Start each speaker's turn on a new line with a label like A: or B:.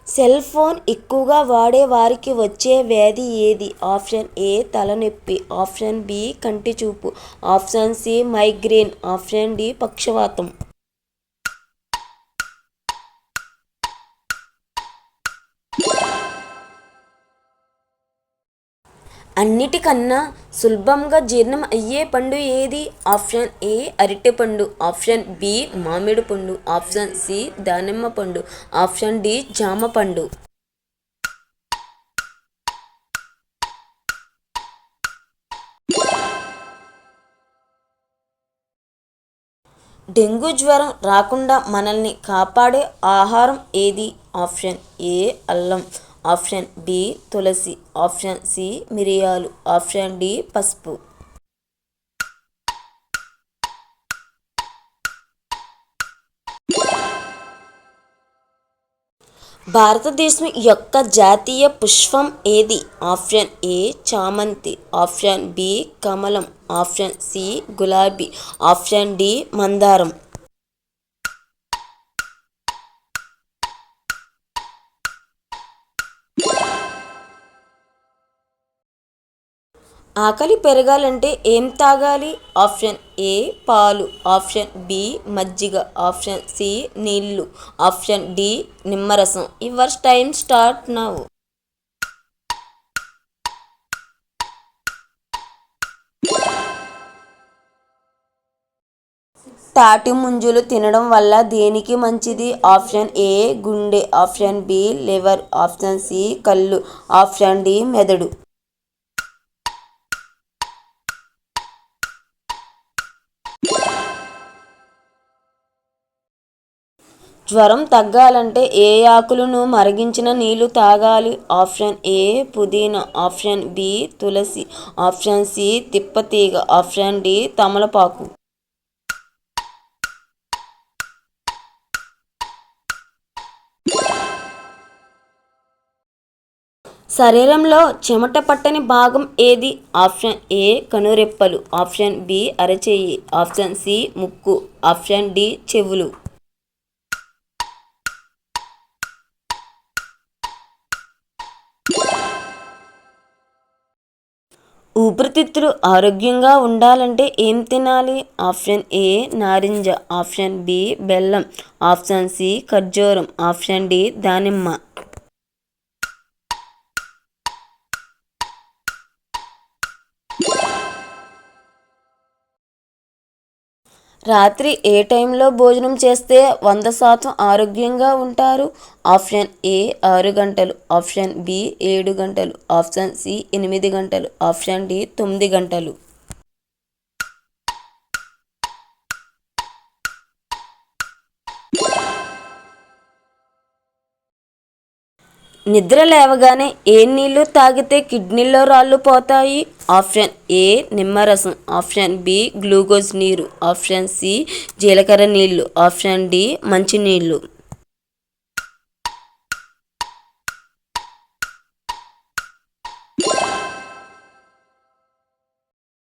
A: Cell phone ఎక్కువగా వాడే వారికి వచ్చే వ్యాధి ఏది? ఆప్షన్ ఏ తలనొప్పి, ఆప్షన్ బి కంటి చూపు, option C migraine, option D పక్షవాతం. అన్నిటికన్నా సులభంగా జీర్ణం అయ్యే పండు ఏది? ఆప్షన్ ఏ అరటిపండు, ఆప్షన్ బి మామిడి పండు, ఆప్షన్ సి దానిమ్మ పండు, ఆప్షన్ డి జామ పండు. డెంగ్యూ జ్వరం రాకుండా మనల్ని కాపాడే ఆహారం ఏది? ఆప్షన్ ఏ అల్లం, ఆప్షన్ బి తులసి, ఆప్షన్ సి మిరియాలు, ఆప్షన్ డి పసుపు. భారతదేశం యొక్క జాతీయ పుష్పం ఏది? ఆప్షన్ ఏ చామంతి, ఆప్షన్ బి కమలం, ఆప్షన్ సి గులాబీ, ఆప్షన్ డి మందారం. ఆకలి పెరగాలంటే ఏం తాగాలి? ఆప్షన్ ఏ పాలు, ఆప్షన్ బి మజ్జిగ, ఆప్షన్ సి నీళ్లు, ఆప్షన్ డి నిమ్మరసం. Your time start now. తాటి ముంజలు తినడం వల్ల దేనికి మంచిది? ఆప్షన్ ఏ గుండె, option B liver, option C కళ్ళు, ఆప్షన్ డి మెదడు. జ్వరం తగ్గాలంటే ఏ ఆకులను మరిగించిన నీళ్లు తాగాలి? ఆప్షన్ ఏ పుదీనా, ఆప్షన్ బి తులసి, ఆప్షన్ సి తిప్పతీగ, ఆప్షన్ డి తమలపాకు. శరీరంలో చెమట పట్టని భాగం ఏది? ఆప్షన్ ఏ కనురెప్పలు, ఆప్షన్ బి అరచేయి, ఆప్షన్ సి ముక్కు, ఆప్షన్ డి చెవులు. ఊపిరితిత్తులు ఆరోగ్యంగా ఉండాలంటే ఏం తినాలి? ఆప్షన్ ఏ నారింజ, ఆప్షన్ బి బెల్లం, ఆప్షన్ సి ఖర్జూరం, ఆప్షన్ డి దానిమ్మ. రాత్రి ఏ టైంలో భోజనం చేస్తే 100% ఆరోగ్యంగా ఉంటారు? ఆప్షన్ ఏ 6 గంటలు, ఆప్షన్ బి 7 గంటలు, ఆప్షన్ సి 8 గంటలు, ఆప్షన్ డి 9 గంటలు. నిద్ర లేవగానే ఏ నీళ్లు తాగితే కిడ్నీలో రాళ్లు పోతాయి? ఆప్షన్ ఏ నిమ్మరసం, ఆప్షన్ బి గ్లూకోజ్ నీరు, ఆప్షన్ సి జీలకర్ర నీళ్లు, ఆప్షన్ డి మంచినీళ్లు.